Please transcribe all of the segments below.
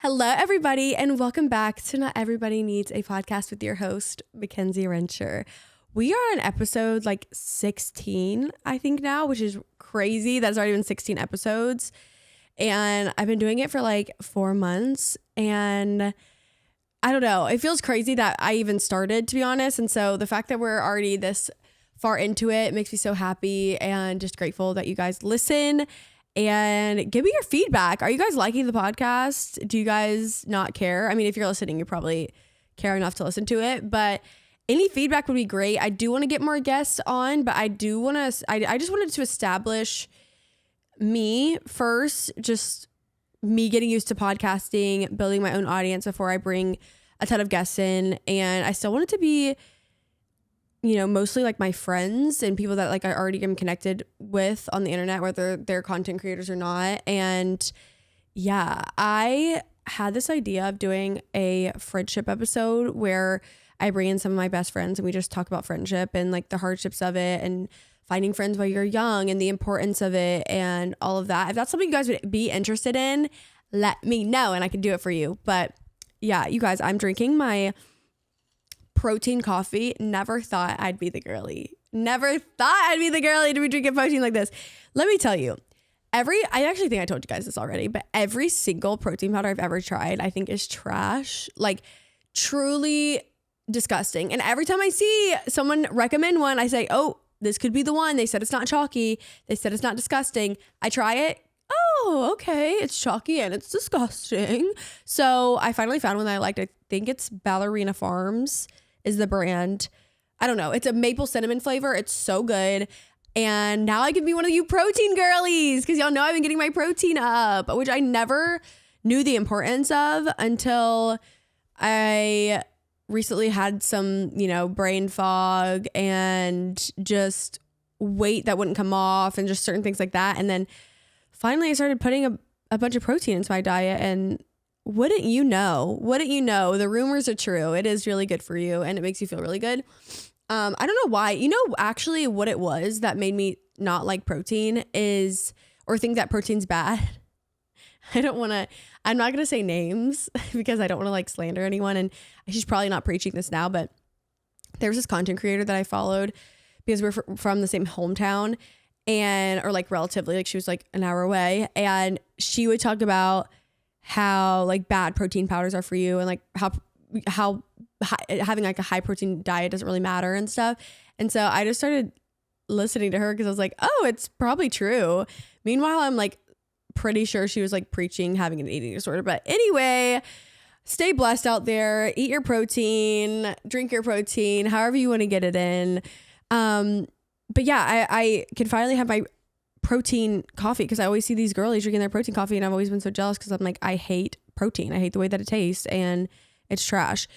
Hello, everybody, and welcome back to Not Everybody Needs a Podcast with your host, McKenzie Rencher. We are on episode 16, I think now, which is crazy. That's already been 16 episodes. And I've been doing it for 4 months. And I don't know. It feels crazy that I even started, to be honest. And so the fact that we're already this far into it makes me so happy and just grateful that you guys listen. And give me your feedback. Are you guys liking the podcast? Do you guys not care? I mean, if you're listening, you probably care enough to listen to it. But any feedback would be great. I do want to get more guests on, but I just wanted to establish me first, just me getting used to podcasting, building my own audience before I bring a ton of guests in. And I still want it to be, mostly my friends and people that I already am connected with on the internet, whether they're content creators or not. And yeah, I had this idea of doing a friendship episode where I bring in some of my best friends and we just talk about friendship and the hardships of it and finding friends while you're young and the importance of it and all of that. If that's something you guys would be interested in, let me know and I can do it for you. But yeah, you guys, I'm drinking my protein coffee. Never thought I'd be the girly. Never thought I'd be the girly to be drinking protein like this. Let me tell you, I actually think I told you guys this already, but every single protein powder I've ever tried, I think is trash. Truly disgusting. And every time I see someone recommend one, I say, oh, this could be the one. They said it's not chalky. They said it's not disgusting. I try it. Oh, okay. It's chalky and it's disgusting. So I finally found one that I liked. I think it's Ballerina Farms is the brand. I don't know. It's a maple cinnamon flavor. It's so good. And now I can be one of you protein girlies because y'all know I've been getting my protein up, which I never knew the importance of until I recently had some, brain fog and just weight that wouldn't come off and just certain things like that. And then finally I started putting a bunch of protein into my diet, and wouldn't you know, the rumors are true. It is really good for you and it makes you feel really good. I don't know why. Actually what it was that made me not like protein or think that protein's bad. I'm not going to say names because I don't want to slander anyone, and she's probably not preaching this now, but there was this content creator that I followed because we're from the same hometown or relatively, she was an hour away, and she would talk about how bad protein powders are for you and how having a high protein diet doesn't really matter and stuff. And so I just started listening to her because I was like, oh, it's probably true. Meanwhile, I'm pretty sure she was preaching having an eating disorder. But anyway, stay blessed out there. Eat your protein, drink your protein, however you want to get it in. But yeah, I can finally have my protein coffee because I always see these girlies drinking their protein coffee and I've always been so jealous because I'm I hate protein. I hate the way that it tastes and it's trash.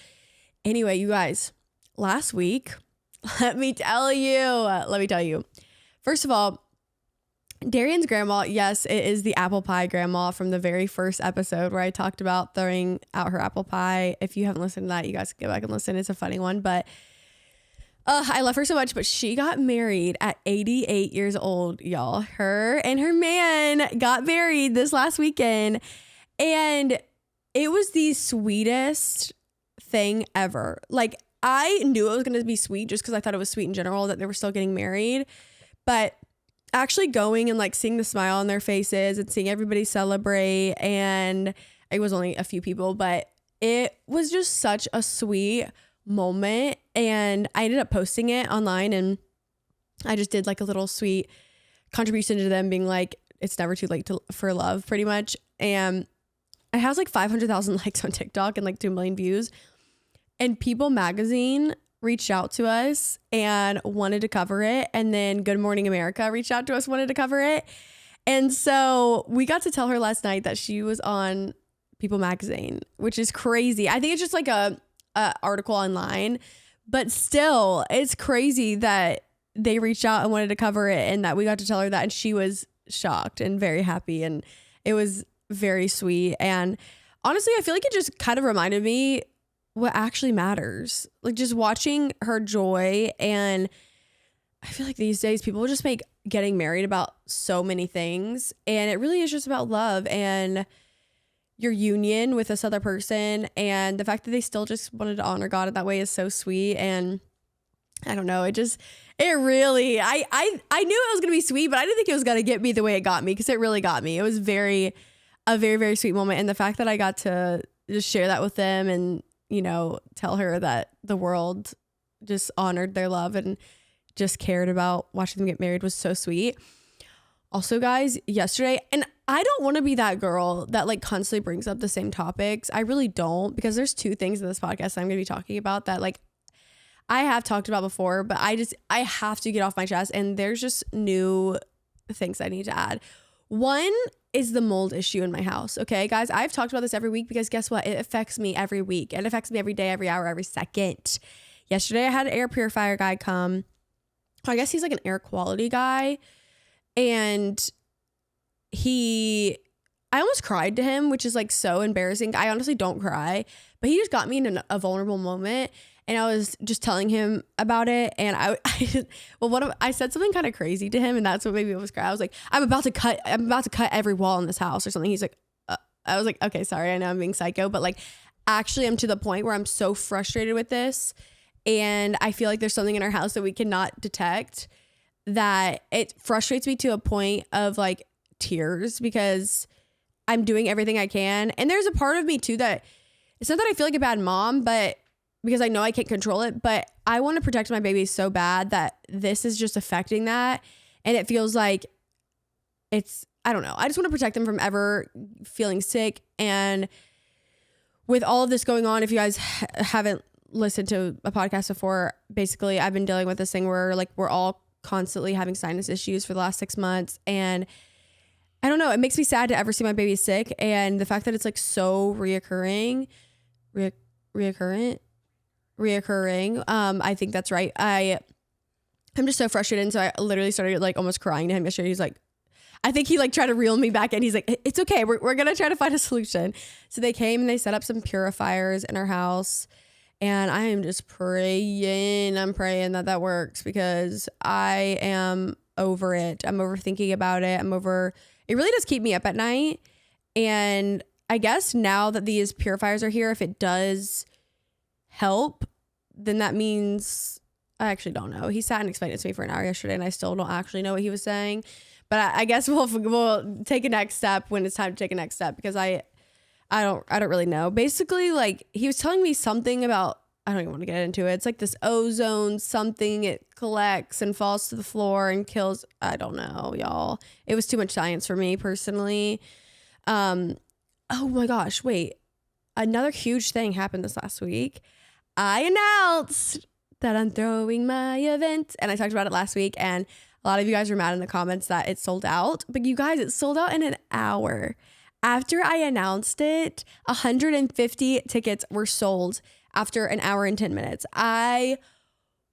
Anyway, you guys, last week, let me tell you. First of all, Darian's grandma, yes, it is the apple pie grandma from the very first episode where I talked about throwing out her apple pie. If you haven't listened to that, you guys can go back and listen. It's a funny one, but I love her so much. But she got married at 88 years old, y'all. Her and her man got married this last weekend, and it was the sweetest thing ever. I knew it was going to be sweet just because I thought it was sweet in general that they were still getting married, but actually going and seeing the smile on their faces and seeing everybody celebrate, and it was only a few people, but it was just such a sweet moment. And I ended up posting it online, and I just did a little sweet contribution to them being it's never too late for love, pretty much. And it has 500,000 likes on TikTok and 2 million views. And People Magazine reached out to us and wanted to cover it. And then Good Morning America reached out to us, wanted to cover it. And so we got to tell her last night that she was on People Magazine, which is crazy. I think it's just a article online, but still it's crazy that they reached out and wanted to cover it and that we got to tell her that. And she was shocked and very happy. And it was very sweet. And honestly, I feel like it just kind of reminded me what actually matters. Just watching her joy. And I feel like these days people just make getting married about so many things, and it really is just about love. And your union with this other person, and the fact that they still just wanted to honor God in that way is so sweet. And I don't know, it really, I knew it was gonna be sweet, but I didn't think it was gonna get me the way it got me, because it really got me. It was a very, very sweet moment. And the fact that I got to just share that with them and, you know, tell her that the world just honored their love and just cared about watching them get married was so sweet. Also, guys, yesterday, and I don't want to be that girl that like constantly brings up the same topics. I really don't, because there's two things in this podcast I'm going to be talking about that like I have talked about before, but I have to get off my chest, and there's just new things I need to add. One is the mold issue in my house. Okay, guys, I've talked about this every week because guess what? It affects me every week. It affects me every day, every hour, every second. Yesterday, I had an air purifier guy come. I guess he's like an air quality guy. And I almost cried to him, which is like so embarrassing. I honestly don't cry, but he just got me in a vulnerable moment. And I was just telling him about it. And I said something kind of crazy to him, and that's what made me almost cry. I was like, I'm about to cut every wall in this house or something. He's like, I was like, okay, sorry. I know I'm being psycho, but like, actually I'm to the point where I'm so frustrated with this. And I feel like there's something in our house that we cannot detect, that it frustrates me to a point of like tears, because I'm doing everything I can. And there's a part of me too that it's not that I feel like a bad mom, but because I know I can't control it, but I want to protect my baby so bad that this is just affecting that. And it feels like I don't know. I just want to protect them from ever feeling sick. And with all of this going on, if you guys haven't listened to a podcast before, basically I've been dealing with this thing where like we're all constantly having sinus issues for the last 6 months. And I don't know, it makes me sad to ever see my baby sick. And the fact that it's like so reoccurring. I think that's right. I'm just so frustrated. And so I literally started like almost crying to him yesterday. He's like, I think he like tried to reel me back in. He's like, it's okay. We're going to try to find a solution. So they came and they set up some purifiers in our house. And I am just praying. I'm praying that works, because I am over it. I'm overthinking about it. It really does keep me up at night. And I guess now that these purifiers are here, if it does help, then that means, I actually don't know. He sat and explained it to me for an hour yesterday, and I still don't actually know what he was saying. But I guess we'll take a next step when it's time to take a next step, because I don't really know. Basically, like, he was telling me something about, I don't even want to get into it. It's like this ozone something. It collects and falls to the floor and kills. I don't know, y'all. It was too much science for me personally. Oh my gosh, wait. Another huge thing happened this last week. I announced that I'm throwing my event, and I talked about it last week, and a lot of you guys were mad in the comments that it sold out. But you guys, it sold out in an hour. After I announced it, 150 tickets were sold after an hour and 10 minutes. I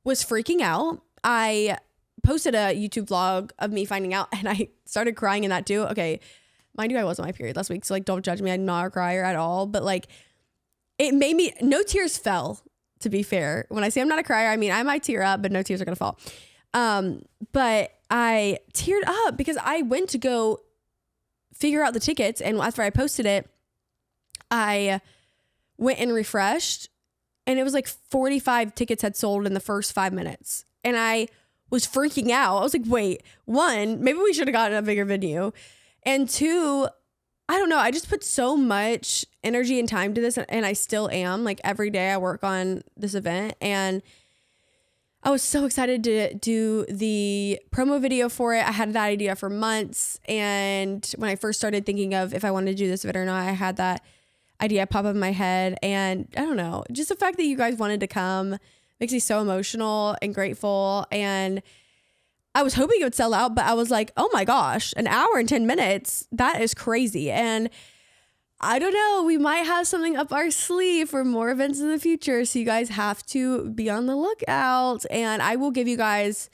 was freaking out. I posted a YouTube vlog of me finding out, and I started crying in that too. Okay, mind you, I was on my period last week, so like, don't judge me. I'm not a crier at all, but like, it made me, no tears fell, to be fair. When I say I'm not a crier, I mean, I might tear up, but no tears are gonna fall. But I teared up because I went to go figure out the tickets, and after I posted it, I went and refreshed, and it was like 45 tickets had sold in the first 5 minutes. And I was freaking out. I was like, wait, one, maybe we should have gotten a bigger venue. And two, I don't know. I just put so much energy and time to this, and I still am. Like, every day I work on this event, and I was so excited to do the promo video for it. I had that idea for months. And when I first started thinking of if I wanted to do this event or not, I had that idea pop up in my head. And I don't know, just the fact that you guys wanted to come makes me so emotional and grateful. And I was hoping it would sell out, but I was like, oh my gosh, an hour and 10 minutes. That is crazy. And I don't know, we might have something up our sleeve for more events in the future. So you guys have to be on the lookout. And I will give you guys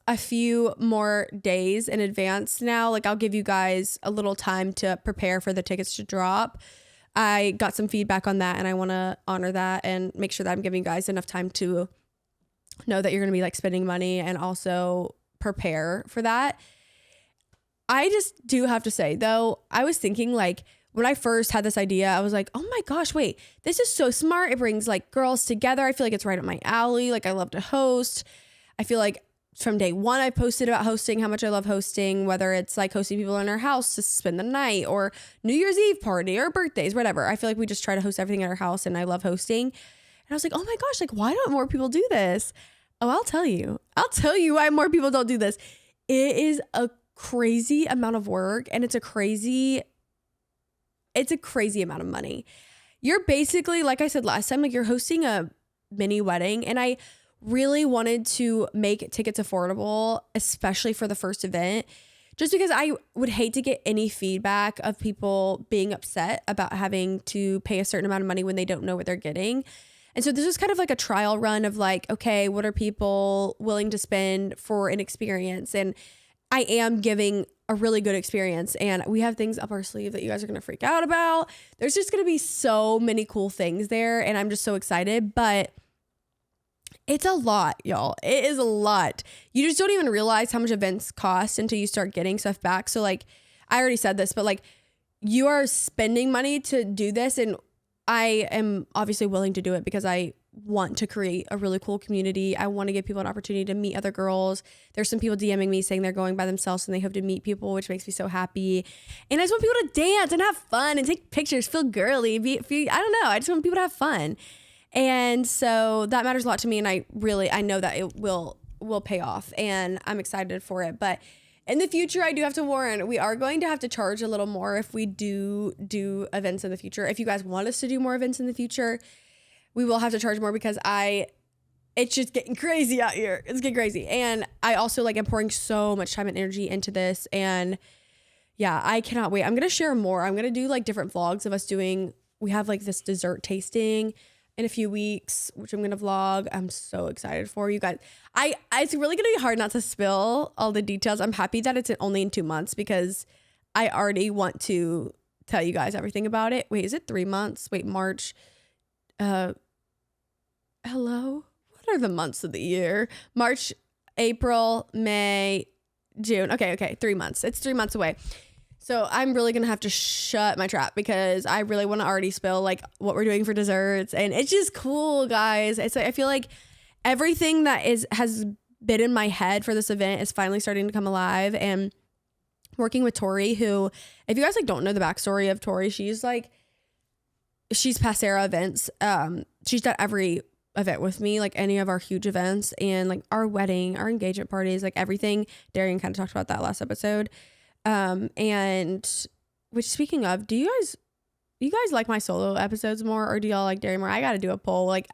a few more days in advance now. Like, I'll give you guys a little time to prepare for the tickets to drop. I got some feedback on that, and I want to honor that and make sure that I'm giving you guys enough time to know that you're going to be like spending money and also prepare for that. I just do have to say though, I was thinking like, when I first had this idea, I was like, oh my gosh, wait, this is so smart. It brings like girls together. I feel like it's right up my alley. Like I love to host. I feel like from day one, I posted about hosting, how much I love hosting, whether it's like hosting people in our house to spend the night or New Year's Eve party or birthdays, whatever. I feel like we just try to host everything at our house and I love hosting. And I was like, oh my gosh, like why don't more people do this? Oh, I'll tell you why more people don't do this. It is a crazy amount of work and it's a crazy amount of money. You're basically, like I said last time, like you're hosting a mini wedding, and I really wanted to make tickets affordable, especially for the first event, just because I would hate to get any feedback of people being upset about having to pay a certain amount of money when they don't know what they're getting. And so this is kind of like a trial run of like, okay, what are people willing to spend for an experience? And I am giving a really good experience, and we have things up our sleeve that you guys are going to freak out about. There's just going to be so many cool things there, and I'm just so excited, but it's a lot, y'all. It is a lot. You just don't even realize how much events cost until you start getting stuff back. So like, I already said this, but like you are spending money to do this, and I am obviously willing to do it because I want to create a really cool community. I want to give people an opportunity to meet other girls. There's some people DMing me saying they're going by themselves and they hope to meet people, which makes me so happy. And I just want people to dance and have fun and take pictures, feel girly, I don't know. I just want people to have fun. And so that matters a lot to me. And I know that it will pay off, and I'm excited for it. But in the future, I do have to warn, we are going to have to charge a little more if we do events in the future. If you guys want us to do more events in the future, we will have to charge more because it's just getting crazy out here. It's getting crazy. And I also like am pouring so much time and energy into this. And yeah, I cannot wait. I'm going to share more. I'm going to do like different vlogs of us we have like this dessert tasting in a few weeks, which I'm going to vlog. I'm so excited for you guys. It's really going to be hard not to spill all the details. I'm happy that it's only in 2 months because I already want to tell you guys everything about it. Wait, is it 3 months? Wait, March. Hello? What are the months of the year? March, April, May, June. Okay. 3 months. It's 3 months away. So I'm really going to have to shut my trap because I really want to already spill like what we're doing for desserts. And it's just cool, guys. It's like, I feel like everything that has been in my head for this event is finally starting to come alive. And working with Tori, who, if you guys like don't know the backstory of Tori, she's past Sarah events. She's done every event with me, like any of our huge events and like our wedding, our engagement parties, like everything. Darian kind of talked about that last episode. And which, speaking of, do you guys like my solo episodes more, or do y'all like Darian more? I got to do a poll. Like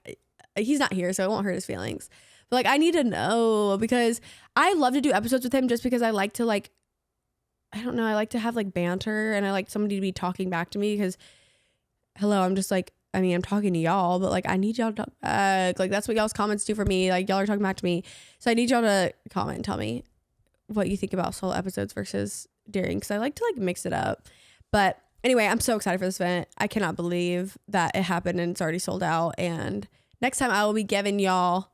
he's not here, so it won't hurt his feelings. But like I need to know because I love to do episodes with him just because I like to like, I don't know, I like to have like banter and I like somebody to be talking back to me because hello, I'm just like, I mean, I'm talking to y'all, but like I need y'all to talk back. Like that's what y'all's comments do for me. Like y'all are talking back to me. So I need y'all to comment and tell me what you think about solo episodes versus Darian, because I like to like mix it up. But anyway, I'm so excited for this event. I cannot believe that it happened and it's already sold out. And next time I will be giving y'all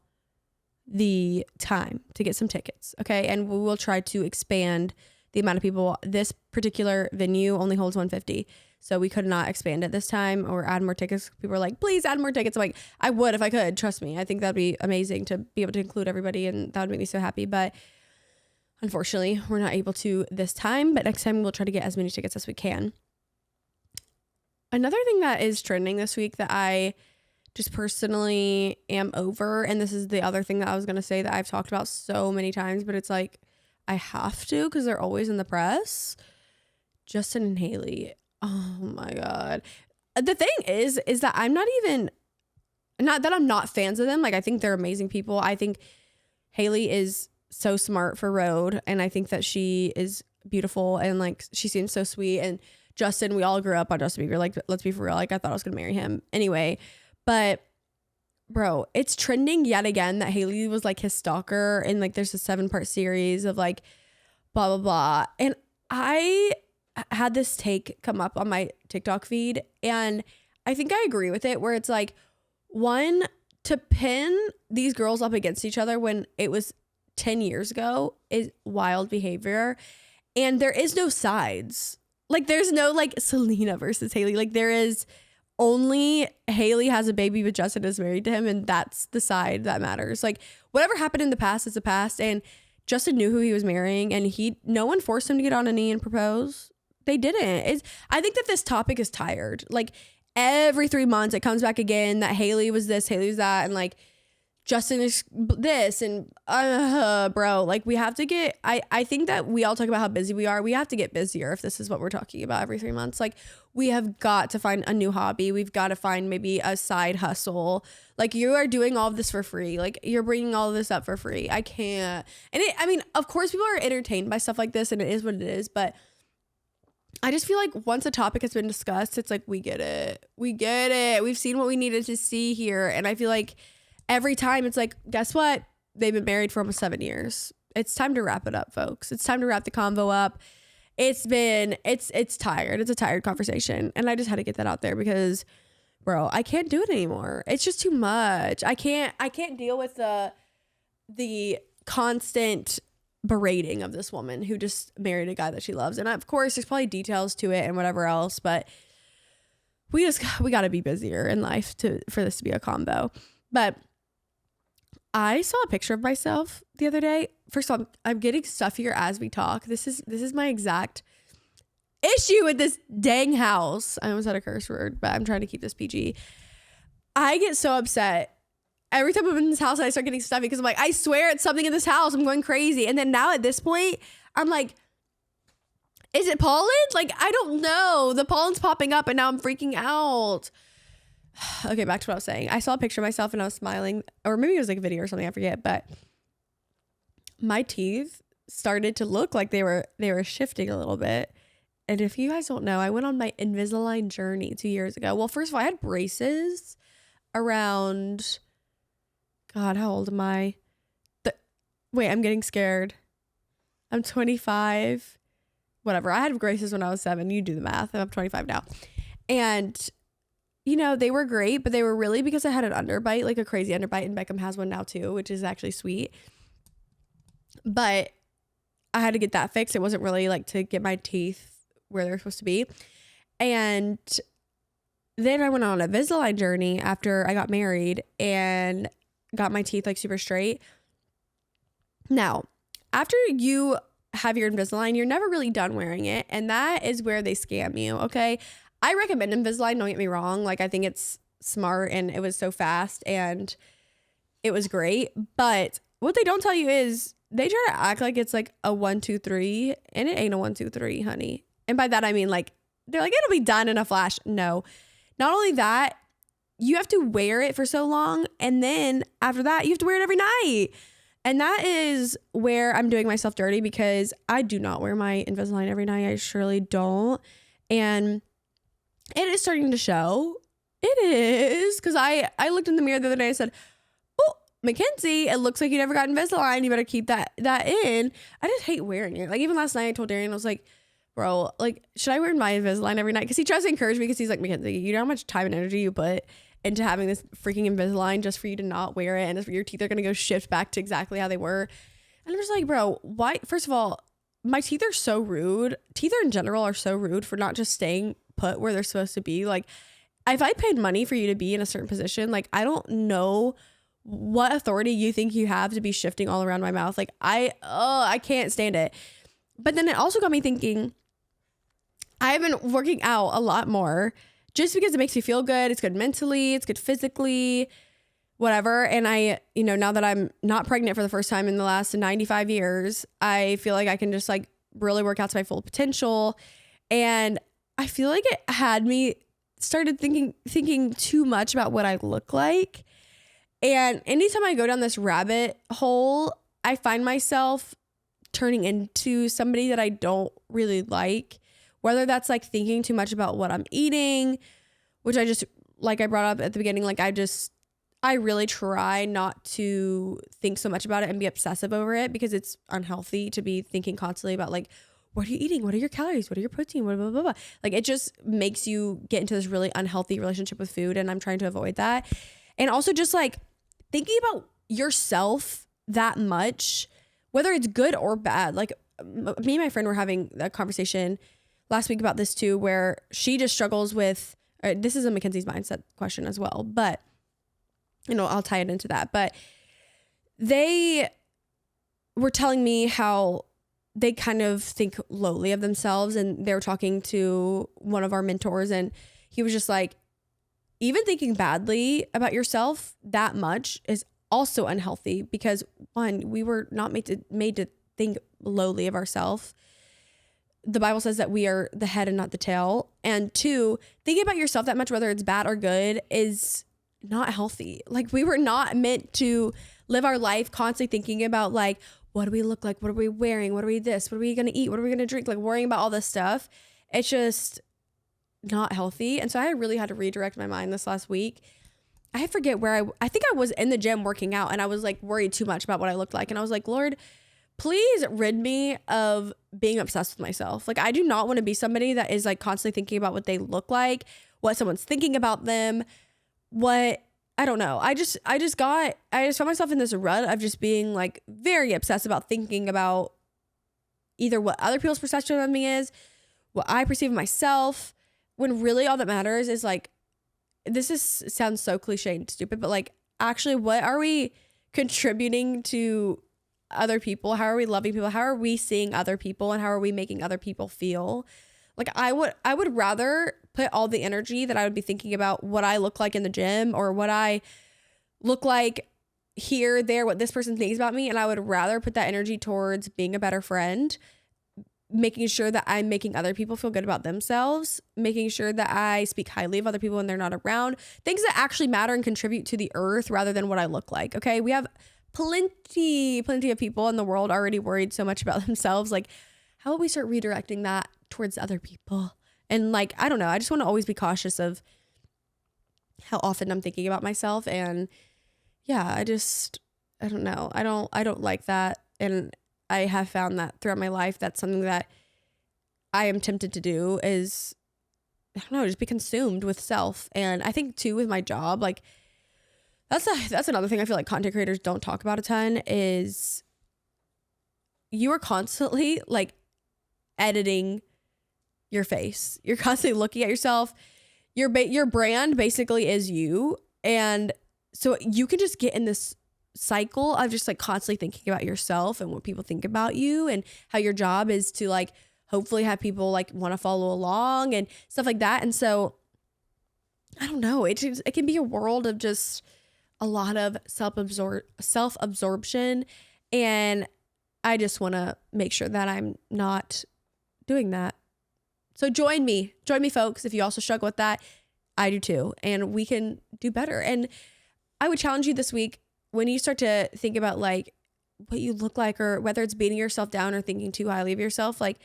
the time to get some tickets. Okay. And we will try to expand the amount of people. This particular venue only holds 150. So we could not expand it this time or add more tickets. People were like, please add more tickets. I'm like, I would if I could. Trust me. I think that'd be amazing to be able to include everybody, and that would make me so happy. But unfortunately, we're not able to this time. But next time we'll try to get as many tickets as we can. Another thing that is trending this week that I just personally am over, and this is the other thing that I was going to say that I've talked about so many times, but it's like I have to because they're always in the press. Justin and Haley. Oh my God. The thing is that I'm not that I'm not fans of them. Like I think they're amazing people. I think Haley is so smart for Rhode, and I think that she is beautiful and like she seems so sweet. And Justin, we all grew up on Justin Bieber. Like, let's be for real. Like I thought I was gonna marry him anyway. But bro, it's trending yet again that Haley was like his stalker, and like there's a 7-part series of like blah blah blah. And I had this take come up on my TikTok feed, and I think I agree with it, where it's like, one, to pin these girls up against each other when it was 10 years ago is wild behavior, and there is no sides. Like there's no like Selena versus Haley. Like there is only Haley has a baby, but Justin is married to him, and that's the side that matters. Like whatever happened in the past is the past, and Justin knew who he was marrying, and no one forced him to get on a knee and propose. They didn't. I think that this topic is tired. Like every 3 months it comes back again that Haley was this, Haley was that, and like Justin is this, and bro, like we have to get, I think that we all talk about how busy we are. We have to get busier if this is what we're talking about every 3 months. Like we have got to find a new hobby. We've got to find maybe a side hustle. Like you are doing all of this for free. Like you're bringing all of this up for free. I can't. And I mean, of course people are entertained by stuff like this and it is what it is, but I just feel like once a topic has been discussed, it's like, we get it. We get it. We've seen what we needed to see here. And I feel like every time it's like, guess what? They've been married for almost 7 years. It's time to wrap it up, folks. It's time to wrap the convo up. It's tired. It's a tired conversation. And I just had to get that out there because, bro, I can't do it anymore. It's just too much. I can't deal with the constant berating of this woman who just married a guy that she loves. And of course there's probably details to it and whatever else, but we got to be busier in life for this to be a combo. But I saw a picture of myself the other day. First of all, I'm getting stuffier as we talk. This is my exact issue with this dang house. I almost had a curse word, but I'm trying to keep this PG. I get so upset every time I'm in this house and I start getting stuffy because I'm like, I swear it's something in this house. I'm going crazy. And then now at this point, I'm like, is it pollen? Like, I don't know. The pollen's popping up and now I'm freaking out. Okay, back to what I was saying. I saw a picture of myself and I was smiling, or maybe it was like a video or something, I forget, but my teeth started to look like they were shifting a little bit. And if you guys don't know, I went on my Invisalign journey 2 years ago. Well, first of all, I had braces around, God, how old am I? Wait, I'm getting scared. I'm 25. Whatever. I had braces when I was 7. You do the math. I'm 25 now. And you know, they were great, but they were really because I had an underbite, like a crazy underbite, and Beckham has one now too, which is actually sweet. But I had to get that fixed. It wasn't really like to get my teeth where they're supposed to be. And then I went on a Invisalign journey after I got married and got my teeth like super straight. Now, after you have your Invisalign, you're never really done wearing it. And that is where they scam you, okay? I recommend Invisalign, don't get me wrong. Like, I think it's smart and it was so fast and it was great. But what they don't tell you is they try to act like it's like a 1, 2, 3, and it ain't a 1, 2, 3, honey. And by that, I mean, like, they're like, it'll be done in a flash. No. Not only that, you have to wear it for so long. And then after that, you have to wear it every night. And that is where I'm doing myself dirty because I do not wear my Invisalign every night. I surely don't. And it is starting to show. It is. Because I looked in the mirror the other day and I said, oh, McKenzie, it looks like you never got Invisalign. You better keep that in. I just hate wearing it. Like, even last night I told Darian, I was like, bro, like, should I wear my Invisalign every night? Because he tries to encourage me because he's like, McKenzie, you know how much time and energy you put into having this freaking Invisalign just for you to not wear it, and your teeth are going to go shift back to exactly how they were. And I'm just like, bro, why? First of all, my teeth are so rude. Teeth are in general are so rude for not just staying put where they're supposed to be. Like, if I paid money for you to be in a certain position, like, I don't know what authority you think you have to be shifting all around my mouth. Like, I can't stand it. But then it also got me thinking, I've been working out a lot more just because it makes me feel good. It's good mentally, it's good physically, whatever. And I, you know, now that I'm not pregnant for the first time in the last 95 years, I feel like I can just like really work out to my full potential. And I feel like it had me started thinking too much about what I look like. And anytime I go down this rabbit hole, I find myself turning into somebody that I don't really like. Whether that's like thinking too much about what I'm eating, which I just, like I brought up at the beginning, like I really try not to think so much about it and be obsessive over it because it's unhealthy to be thinking constantly about like, what are you eating? What are your calories? What are your protein? Blah, blah, blah, blah. Like, it just makes you get into this really unhealthy relationship with food. And I'm trying to avoid that. And also just like thinking about yourself that much, whether it's good or bad. Like, me and my friend were having a conversation last week about this too, where she just struggles with, this is a McKenzie's mindset question as well, but I'll tie it into that. But they were telling me how they kind of think lowly of themselves, and they were talking to one of our mentors, and he was just like, even thinking badly about yourself that much is also unhealthy, because one, we were not made to think lowly of ourselves. The Bible says that we are the head and not the tail. And two, thinking about yourself that much, whether it's bad or good, is not healthy. Like, we were not meant to live our life constantly thinking about like, what do we look like? What are we wearing? What are we this? What are we going to eat? What are we going to drink? Like, worrying about all this stuff. It's just not healthy. And so I really had to redirect my mind this last week. I forget where I think I was in the gym working out, and I was like worried too much about what I looked like. And I was like, Lord, please rid me of being obsessed with myself. Like, I do not want to be somebody that is like constantly thinking about what they look like, what someone's thinking about them, I don't know. I just found myself in this rut of just being like very obsessed about thinking about either what other people's perception of me is, what I perceive of myself, when really all that matters is like, sounds so cliche and stupid, but like, actually, what are we contributing to other people? How are we loving people? How are we seeing other people, and how are we making other people feel? Like, I would rather put all the energy that I would be thinking about what I look like in the gym, or what I look like here, there, what this person thinks about me. And I would rather put that energy towards being a better friend, making sure that I'm making other people feel good about themselves, making sure that I speak highly of other people when they're not around, things that actually matter and contribute to the earth rather than what I look like. Okay. We have plenty of people in the world already worried so much about themselves. Like, how about we start redirecting that towards other people? And like, I don't know. I just want to always be cautious of how often I'm thinking about myself. And yeah, I don't know. I don't like that. And I have found that throughout my life, that's something that I am tempted to do is, I don't know, just be consumed with self. And I think too, with my job, like that's another thing I feel like content creators don't talk about a ton, is you are constantly like editing your face. You're constantly looking at yourself. Your brand basically is you. And so you can just get in this cycle of just like constantly thinking about yourself and what people think about you, and how your job is to like hopefully have people like want to follow along and stuff like that. And so I don't know, it can be a world of just a lot of self-absorption, and I just want to make sure that I'm not doing that. So join me folks, if you also struggle with that. I do too, and we can do better. And I would challenge you this week, when you start to think about like what you look like, or whether it's beating yourself down or thinking too highly of yourself, like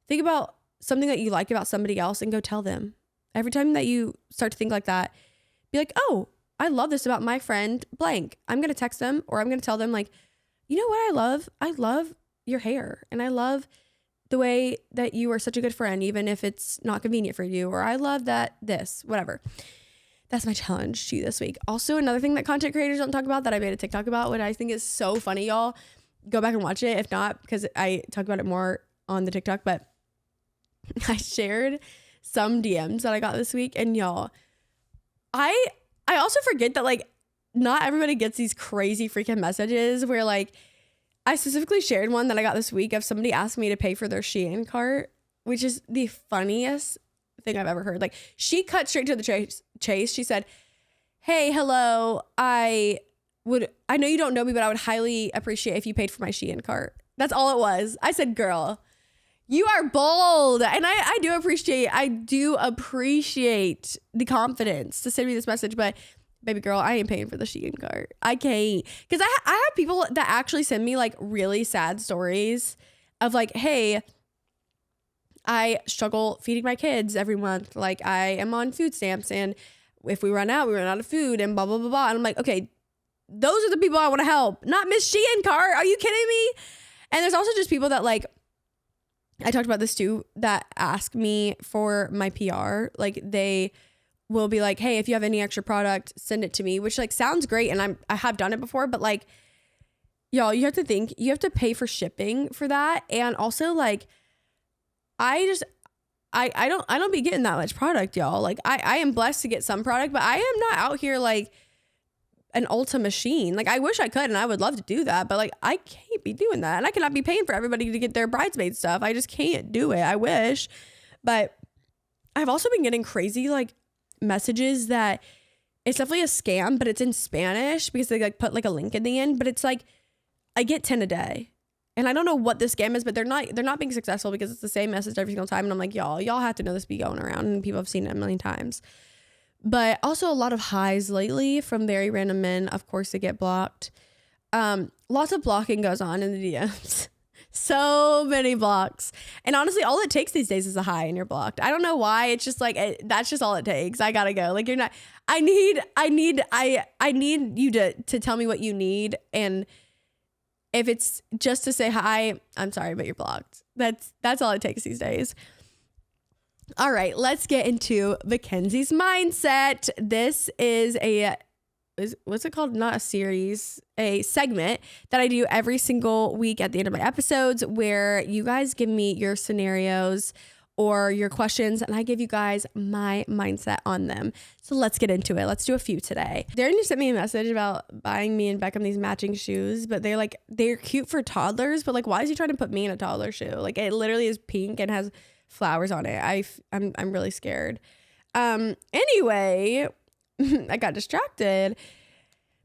think about something that you like about somebody else and go tell them. Every time that you start to think like that, be like, oh, I love this about my friend blank. I'm going to text them, or I'm going to tell them like, you know what I love? I love your hair, and I love the way that you are such a good friend, even if it's not convenient for you, or I love that whatever. That's my challenge to you this week. Also, another thing that content creators don't talk about that I made a TikTok about, what I think is so funny, y'all. Go back and watch it. If not, because I talk about it more on the TikTok, but I shared some DMs that I got this week, and y'all, I also forget that like not everybody gets these crazy freaking messages where like I specifically shared one that I got this week of somebody asked me to pay for their Shein cart, which is the funniest thing I've ever heard. Like, she cut straight to the chase. She said, hey, hello, I know you don't know me, but I would highly appreciate if you paid for my Shein cart. That's all it was. I said, girl, you are bold. And I do appreciate the confidence to send me this message, but baby girl, I ain't paying for the Shein cart. I can't. Because I have people that actually send me like really sad stories of like, hey, I struggle feeding my kids every month. Like, I am on food stamps, and if we run out of food, and blah, blah, blah, blah. And I'm like, okay, those are the people I want to help, not Miss Shein cart. Are you kidding me? And there's also just people that like, I talked about this too, that ask me for my PR. Like, they will be like, hey, if you have any extra product, send it to me, which like sounds great. And I have done it before, but like, y'all, you have to pay for shipping for that. And also like, I don't be getting that much product, y'all. Like I am blessed to get some product, but I am not out here like an Ulta machine. Like I wish I could, and I would love to do that, but like I can't be doing that, and I cannot be paying for everybody to get their bridesmaid stuff. I just can't do it. I wish, but I've also been getting crazy like messages that it's definitely a scam, but it's in Spanish because they like put like a link in the end, but it's like I get 10 a day. And I don't know what the scam is, but they're not being successful because it's the same message every single time. And I'm like, y'all have to know this be going around, and people have seen it a million times. But also a lot of highs lately from very random men. Of course, they get blocked. Lots of blocking goes on in the DMs. So many blocks. And honestly, all it takes these days is a hi and you're blocked. I don't know why. It's just like, that's just all it takes. I gotta go. Like, you're not, I need you to tell me what you need. And if it's just to say hi, I'm sorry, but you're blocked. That's all it takes these days. All right, let's get into McKenzie's mindset. This is what's it called? Not a series, a segment that I do every single week at the end of my episodes, where you guys give me your scenarios or your questions, and I give you guys my mindset on them. So let's get into it. Let's do a few today. Darren just sent me a message about buying me and Beckham these matching shoes, but they're cute for toddlers, but like, why is he trying to put me in a toddler shoe? Like, it literally is pink and has flowers on it. I'm really scared. Anyway, I got distracted.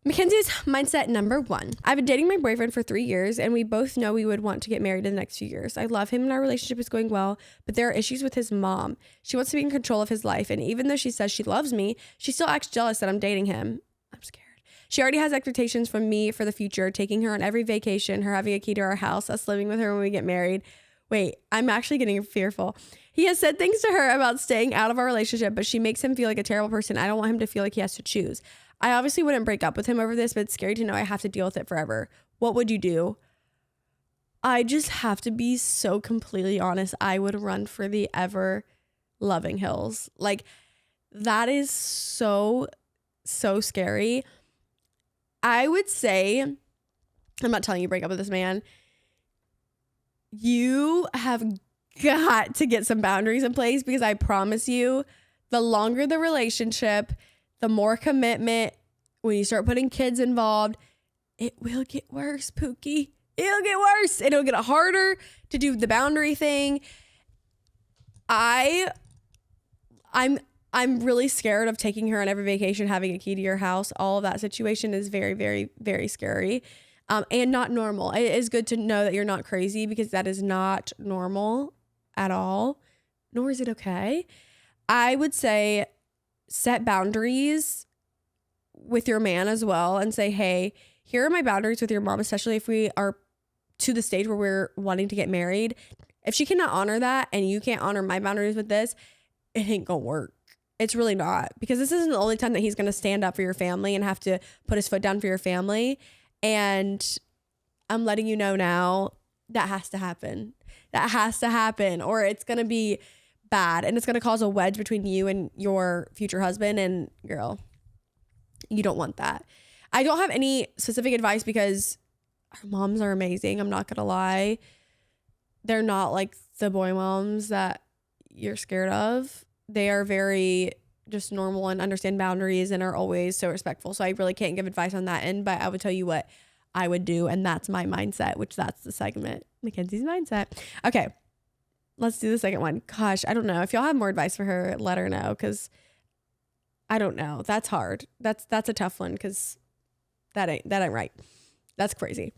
McKenzie's mindset number 1. I've been dating my boyfriend for 3 years, and we both know we would want to get married in the next few years. I love him and our relationship is going well, but there are issues with his mom. She wants to be in control of his life, and even though she says she loves me, she still acts jealous that I'm dating him. I'm scared. She already has expectations from me for the future, taking her on every vacation, her having a key to our house, us living with her when we get married. Wait, I'm actually getting fearful. He has said things to her about staying out of our relationship, but she makes him feel like a terrible person. I don't want him to feel like he has to choose. I obviously wouldn't break up with him over this, but it's scary to know I have to deal with it forever. What would you do? I just have to be so completely honest. I would run for the ever loving hills. Like, that is so scary. I would say, I'm not telling you break up with this man. You have got to get some boundaries in place, because I promise you, the longer the relationship, the more commitment, when you start putting kids involved, it will get worse, Pookie. It'll get worse. It'll get harder to do the boundary thing. I'm really scared of taking her on every vacation, having a key to your house. All of that situation is very, very, very scary. And not normal. It is good to know that you're not crazy, because that is not normal at all, nor is it okay. I would say set boundaries with your man as well, and say, hey, here are my boundaries with your mom, especially if we are to the stage where we're wanting to get married. If she cannot honor that, and you can't honor my boundaries with this, it ain't gonna work. It's really not, because this isn't the only time that he's gonna stand up for your family and have to put his foot down for your family. And I'm letting you know now, that has to happen. That has to happen, or it's going to be bad, and it's going to cause a wedge between you and your future husband. And girl, you don't want that. I don't have any specific advice, because our moms are amazing. I'm not going to lie. They're not like the boy moms that you're scared of. They are very just normal and understand boundaries and are always so respectful. So I really can't give advice on that end, but I would tell you what I would do, and that's my mindset, which that's the segment, McKenzie's mindset. Okay, let's do the second one. Gosh, I don't know. If y'all have more advice for her, let her know, because I don't know. That's hard. That's a tough one, because that ain't right. That's crazy.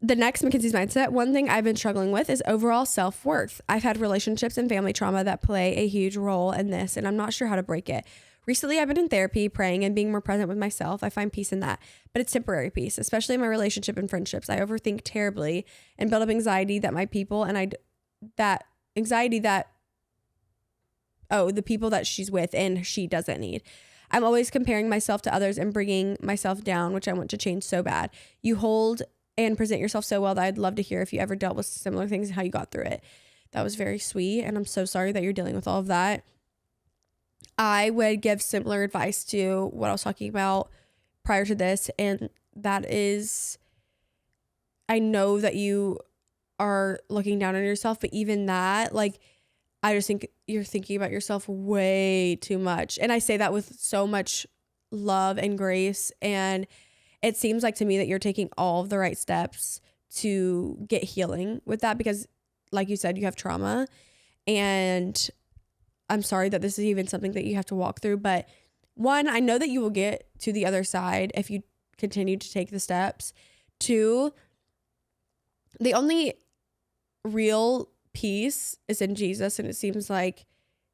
The next McKenzie's mindset, one thing I've been struggling with is overall self-worth. I've had relationships and family trauma that play a huge role in this, and I'm not sure how to break it. Recently, I've been in therapy, praying, and being more present with myself. I find peace in that, but it's temporary peace, especially in my relationship and friendships. I overthink terribly and build up anxiety that my people and the people that she's with and she doesn't need. I'm always comparing myself to others and bringing myself down, which I want to change so bad. You hold and present yourself so well that I'd love to hear if you ever dealt with similar things and how you got through it. That was very sweet, and I'm so sorry that you're dealing with all of that. I would give similar advice to what I was talking about prior to this, and that is I know that you are looking down on yourself, but even that, like, I just think you're thinking about yourself way too much. And I say that with so much love and grace. And it seems like to me that you're taking all of the right steps to get healing with that, because like you said, you have trauma, and I'm sorry that this is even something that you have to walk through. But one, I know that you will get to the other side if you continue to take the steps. Two, the only real peace is in Jesus, and it seems like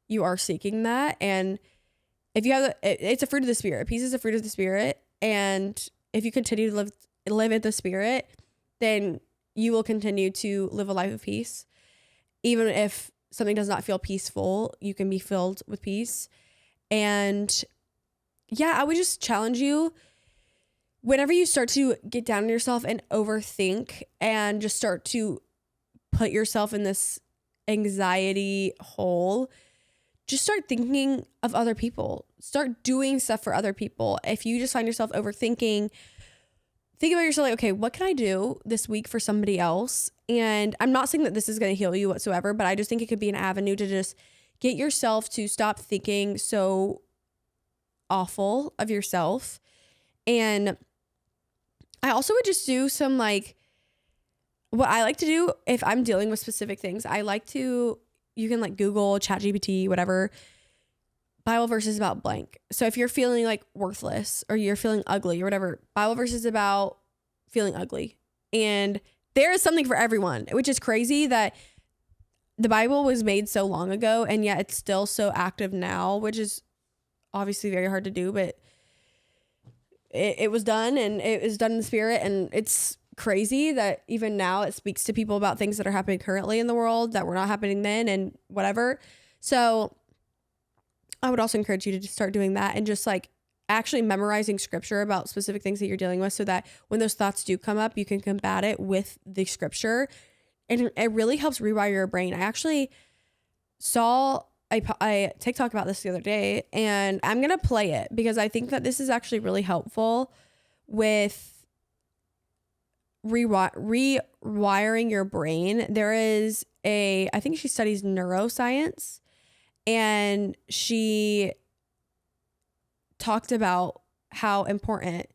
you are seeking that. And if you have, it's a fruit of the Spirit. Peace is a fruit of the Spirit, and if you continue to live in the Spirit, then you will continue to live a life of peace. Even if something does not feel peaceful, you can be filled with peace. And yeah, I would just challenge you, whenever you start to get down on yourself and overthink and just start to put yourself in this anxiety hole, just start thinking of other people. Start doing stuff for other people. If you just find yourself overthinking, think about yourself like, okay, what can I do this week for somebody else? And I'm not saying that this is going to heal you whatsoever, but I just think it could be an avenue to just get yourself to stop thinking so awful of yourself. And I also would just do some, like, what I like to do if I'm dealing with specific things, I like to, you can like Google, ChatGPT, whatever, Bible verses about blank. So if you're feeling like worthless or you're feeling ugly or whatever, Bible verses about feeling ugly. And there is something for everyone, which is crazy that the Bible was made so long ago and yet it's still so active now, which is obviously very hard to do, but it was done, and it was done in the Spirit. And it's crazy that even now it speaks to people about things that are happening currently in the world that were not happening then and whatever. So I would also encourage you to just start doing that and just like actually memorizing scripture about specific things that you're dealing with, so that when those thoughts do come up, you can combat it with the scripture. And it really helps rewire your brain. I actually saw a TikTok about this the other day, and I'm going to play it because I think that this is actually really helpful with rewiring your brain. There is I think she studies neuroscience, and she talked about how important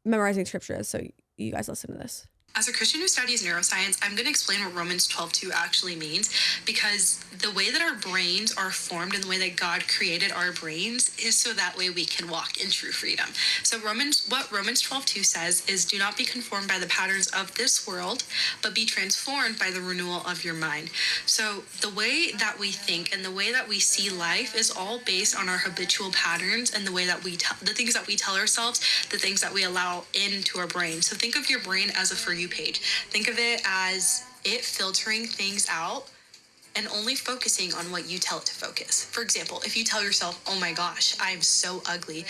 memorizing scripture is. So you guys listen to this. As a Christian who studies neuroscience, I'm going to explain what Romans 12:2 actually means, because the way that our brains are formed and the way that God created our brains is so that way we can walk in true freedom. So what Romans 12:2 says is, do not be conformed by the patterns of this world, but be transformed by the renewal of your mind. So the way that we think and the way that we see life is all based on our habitual patterns and the way that the things that we tell ourselves, the things that we allow into our brain. So think of your brain as a For You page. Think of it as it filtering things out and only focusing on what you tell it to focus. For example, if you tell yourself, oh my gosh, I'm so ugly,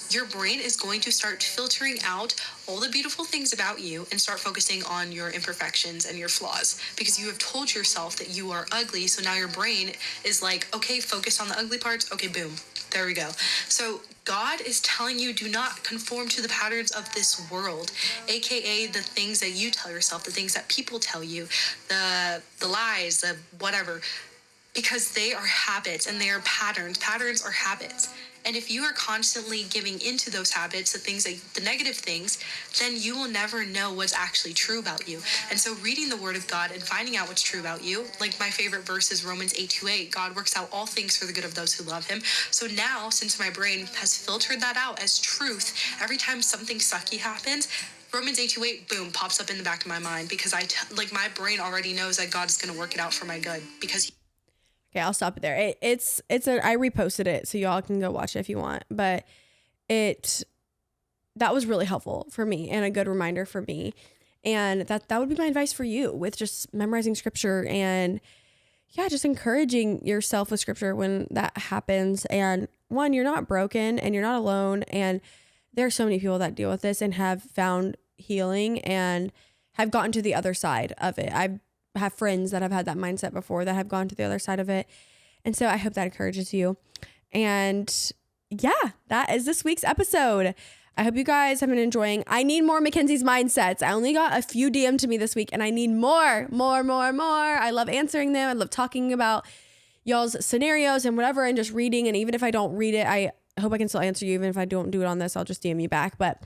your brain is going to start filtering out all the beautiful things about you and start focusing on your imperfections and your flaws, because you have told yourself that you are ugly. So now your brain is like, okay, focus on the ugly parts. Okay, boom. There we go. So God is telling you, do not conform to the patterns of this world, aka the things that you tell yourself, the things that people tell you, the lies, the whatever, because they are habits and they are patterns. Patterns are habits. And if you are constantly giving into those habits, the negative things, then you will never know what's actually true about you. And so reading the Word of God and finding out what's true about you, like my favorite verse is Romans 8:28, God works out all things for the good of those who love him. So now, since my brain has filtered that out as truth, every time something sucky happens, Romans 8:28, boom, pops up in the back of my mind, because my brain already knows that God is going to work it out for my good, because Okay, I'll stop it there. I reposted it so y'all can go watch it if you want. But that was really helpful for me and a good reminder for me. And that would be my advice for you with just memorizing scripture and just encouraging yourself with scripture when that happens. And one, you're not broken and you're not alone. And there are so many people that deal with this and have found healing and have gotten to the other side of it. I have friends that have had that mindset before that have gone to the other side of it. And so I hope that encourages you. And that is this week's episode. I hope you guys have been enjoying. I need more McKenzie's mindsets. I only got a few DM to me this week and I need more. I love answering them. I love talking about y'all's scenarios and whatever and just reading. And even if I don't read it, I hope I can still answer you. Even if I don't do it on this, I'll just DM you back. But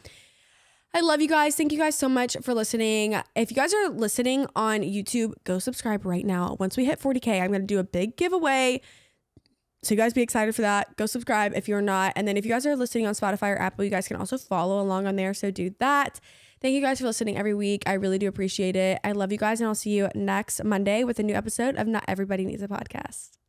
I love you guys. Thank you guys so much for listening. If you guys are listening on YouTube, go subscribe right now. Once we hit 40K, I'm going to do a big giveaway. So you guys be excited for that. Go subscribe if you're not. And then if you guys are listening on Spotify or Apple, you guys can also follow along on there. So do that. Thank you guys for listening every week. I really do appreciate it. I love you guys and I'll see you next Monday with a new episode of Not Everybody Needs a Podcast.